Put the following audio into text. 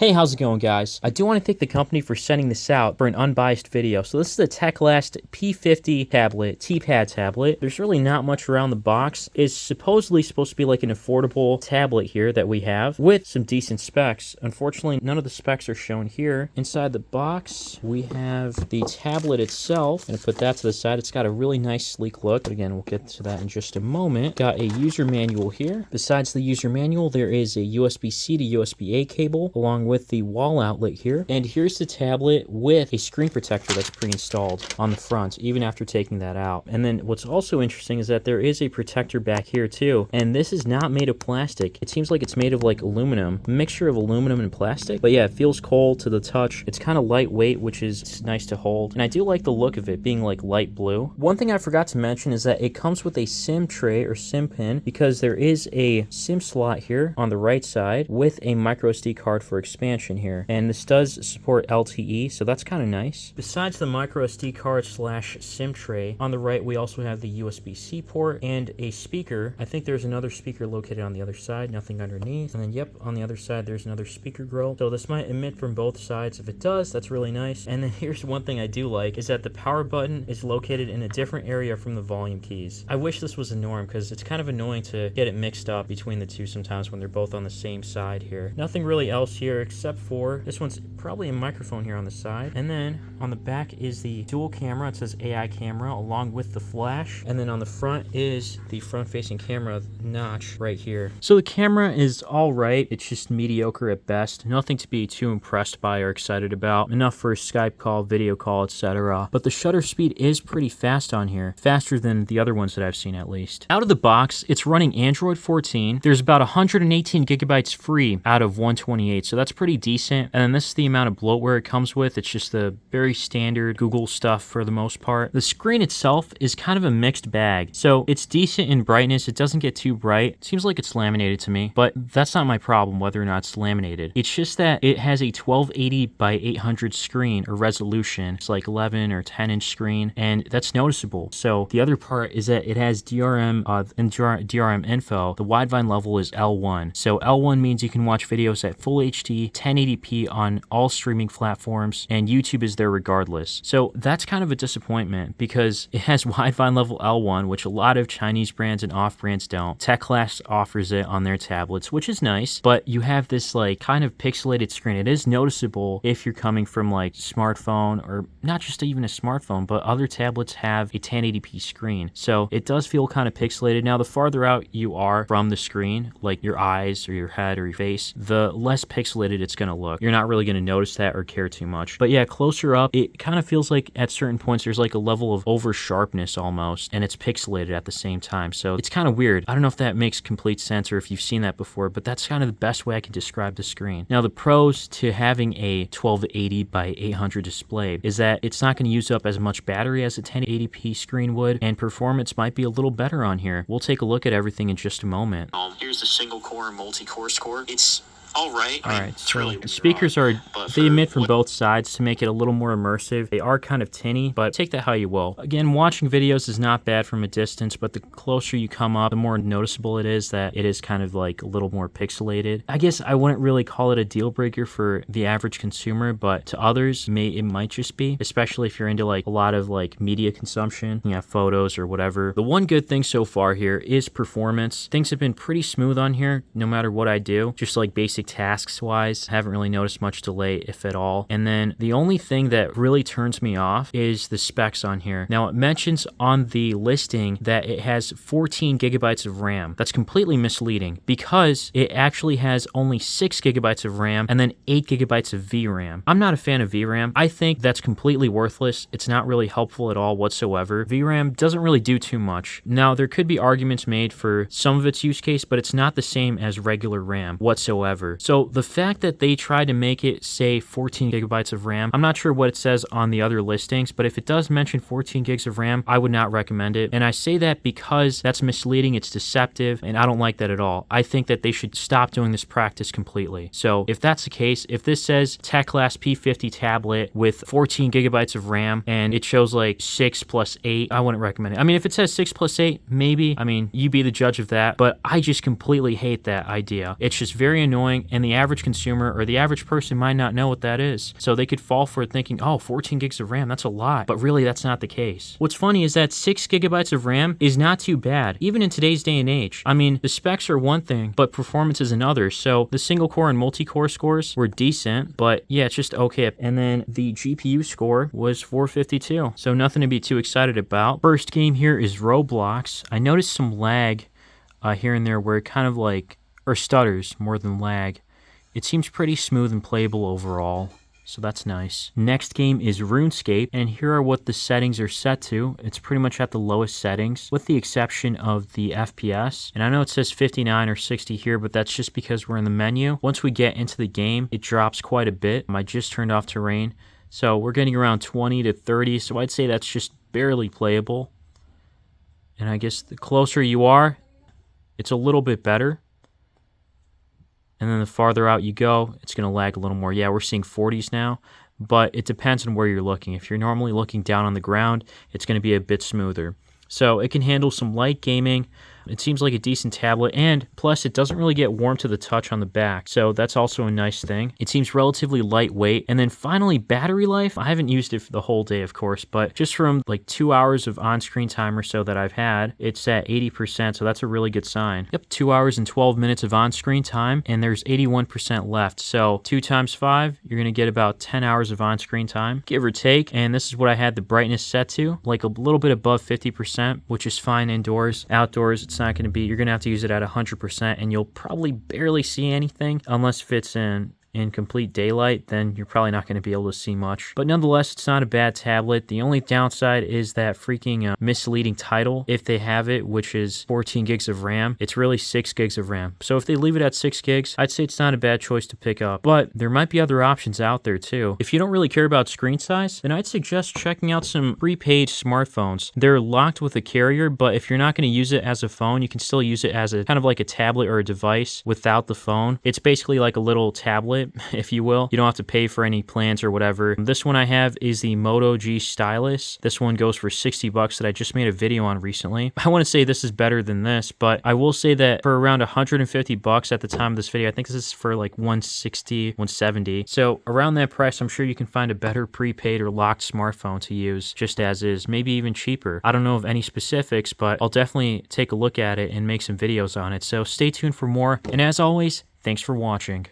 Hey, how's it going, guys? I do want to thank the company for sending this out for an unbiased video. So this is the Teclast P50 tablet, TPAD tablet. There's really not much around the box. It's supposedly supposed to be like an affordable tablet here that we have with some decent specs. Unfortunately, none of the specs are shown here. Inside the box, we have the tablet itself. I'm going to put that to the side. It's got a really nice, sleek look. But again, we'll get to that in just a moment. Got a user manual here. Besides the user manual, there is a USB-C to USB-A cable along with the wall outlet here. And here's the tablet with a screen protector that's pre-installed on the front, even after taking that out. And then what's also interesting is that there is a protector back here too. And this is not made of plastic. It seems like it's made of like aluminum, a mixture of aluminum and plastic. But yeah, it feels cold to the touch. It's kind of lightweight, which is nice to hold. And I do like the look of it being like light blue. One thing I forgot to mention is that it comes with a SIM tray or SIM pin because there is a SIM slot here on the right side with a micro SD card for expansion here, and this does support LTE, so that's kind of nice. Besides the micro SD card slash SIM tray, on the right we also have the USB-C port and a speaker. I think there's another speaker located on the other side, nothing underneath. And then yep, on the other side there's another speaker grill, so this might emit from both sides. If it does, that's really nice. And then here's one thing I do like is that the power button is located in a different area from the volume keys. I wish this was a norm because it's kind of annoying to get it mixed up between the two sometimes when they're both on the same side here. Nothing really else here except for this one's probably a microphone here on the side. And then on the back is the dual camera. It says AI camera along with the flash. And then on the front is the front facing camera notch right here. So the camera is all right. It's just mediocre at best. Nothing to be too impressed by or excited about. Enough for a Skype call, video call, etc. But the shutter speed is pretty fast on here. Faster than the other ones that I've seen at least. Out of the box, it's running Android 14. There's about 118 gigabytes free out of 128. So that's pretty decent. And then this is the amount of bloatware it comes with. It's just the very standard Google stuff for the most part. The screen itself is kind of a mixed bag. So it's decent in brightness. It doesn't get too bright. It seems like it's laminated to me, but that's not my problem whether or not it's laminated. It's just that it has a 1280 by 800 screen or resolution. It's like 11 or 10 inch screen, and that's noticeable. So the other part is that it has DRM and DRM info. The widevine level is L1. So L1 means you can watch videos at full HD, 1080p on all streaming platforms, and YouTube is there regardless. So that's kind of a disappointment because it has widevine level L1, which a lot of Chinese brands and off brands don't. Teclast offers it on their tablets, which is nice, but you have this like kind of pixelated screen. It is noticeable if you're coming from like smartphone, or not just even a smartphone, but other tablets have a 1080p screen. So it does feel kind of pixelated. Now, the farther out you are from the screen, like your eyes or your head or your face, the less pixelated it's going to look. You're not really going to notice that or care too much. But yeah, closer up, it kind of feels like at certain points there's like a level of over sharpness almost, and it's pixelated at the same time. So it's kind of weird. I don't know if that makes complete sense or if you've seen that before, but that's kind of the best way I can describe the screen. Now, the pros to having a 1280 by 800 display is that it's not going to use up as much battery as a 1080p screen would, and performance might be a little better on here. We'll take a look at everything in just a moment. Here's the single core and multi-core score. It's all right. So really the speakers they emit from both sides to make it a little more immersive. They are kind of tinny, but take that how you will. Again, watching videos is not bad from a distance, but the closer you come up, the more noticeable it is that it is kind of like a little more pixelated. I guess I wouldn't really call it a deal breaker for the average consumer, but to others, it might just be, especially if you're into like a lot of like media consumption, photos or whatever. The one good thing so far here is performance. Things have been pretty smooth on here, no matter what I do, just like basic tasks wise. Haven't really noticed much delay, if at all. And then the only thing that really turns me off is the specs on here. Now, it mentions on the listing that it has 14 gigabytes of RAM. That's completely misleading because it actually has only 6 gigabytes of RAM and then 8 gigabytes of VRAM. I'm not a fan of VRAM. I think that's completely worthless. It's not really helpful at all whatsoever. VRAM doesn't really do too much. Now, there could be arguments made for some of its use case, but it's not the same as regular RAM whatsoever. So the fact that they tried to make it say 14 gigabytes of RAM, I'm not sure what it says on the other listings, but if it does mention 14 gigs of RAM, I would not recommend it. And I say that because that's misleading, it's deceptive, and I don't like that at all. I think that they should stop doing this practice completely. So if that's the case, if this says Teclast P50 tablet with 14 gigabytes of RAM and it shows like 6 plus 8, I wouldn't recommend it. I mean, if it says 6 plus 8, maybe. I mean, you be the judge of that, but I just completely hate that idea. It's just very annoying. something, and the average consumer or the average person might not know what that is. So they could fall for it thinking, oh, 14 gigs of RAM, that's a lot. But really, that's not the case. What's funny is that 6 gigabytes of RAM is not too bad, even in today's day and age. I mean, the specs are one thing, but performance is another. So the single core and multi-core scores were decent, but yeah, it's just okay. And then the GPU score was 452. So nothing to be too excited about. First game here is Roblox. I noticed some lag here and there where it kind of like, or stutters more than lag. It seems pretty smooth and playable overall, so that's nice. Next game is RuneScape, and here are what the settings are set to. It's pretty much at the lowest settings, with the exception of the FPS. And I know it says 59 or 60 here, but that's just because we're in the menu. Once we get into the game, it drops quite a bit. I just turned off terrain, so we're getting around 20 to 30, so I'd say that's just barely playable. And I guess the closer you are, it's a little bit better. And then the farther out you go, it's going to lag a little more. Yeah, we're seeing 40s now, but it depends on where you're looking. If you're normally looking down on the ground, it's going to be a bit smoother. So it can handle some light gaming. It seems like a decent tablet, and plus it doesn't really get warm to the touch on the back, so that's also a nice thing. It seems relatively lightweight. And then finally, battery life. I haven't used it for the whole day, of course, but just from like 2 hours of on-screen time or so that I've had, it's at 80%, so that's a really good sign. Yep, 2 hours and 12 minutes of on-screen time, and there's 81% left. So 2 times 5, you're going to get about 10 hours of on-screen time, give or take. And this is what I had the brightness set to, like a little bit above 50%, which is fine indoors. Outdoors, it's not going to be, you're going to have to use it at 100%, and you'll probably barely see anything unless if it's in complete daylight. Then you're probably not going to be able to see much. But nonetheless, it's not a bad tablet. The only downside is that freaking misleading title, if they have it, which is 14 gigs of RAM. It's really 6 gigs of RAM. So if they leave it at 6 gigs, I'd say it's not a bad choice to pick up. But there might be other options out there too. If you don't really care about screen size, then I'd suggest checking out some prepaid smartphones. They're locked with a carrier, but if you're not going to use it as a phone, you can still use it as a kind of like a tablet or a device without the phone. It's basically like a little tablet, if you will. You don't have to pay for any plans or whatever. This one I have is the Moto G Stylus. This one goes for $60 that I just made a video on recently. I want to say this is better than this, but I will say that for around $150 at the time of this video, I think this is for like $160, $170. So around that price, I'm sure you can find a better prepaid or locked smartphone to use just as is, maybe even cheaper. I don't know of any specifics, but I'll definitely take a look at it and make some videos on it. So stay tuned for more. And as always, thanks for watching.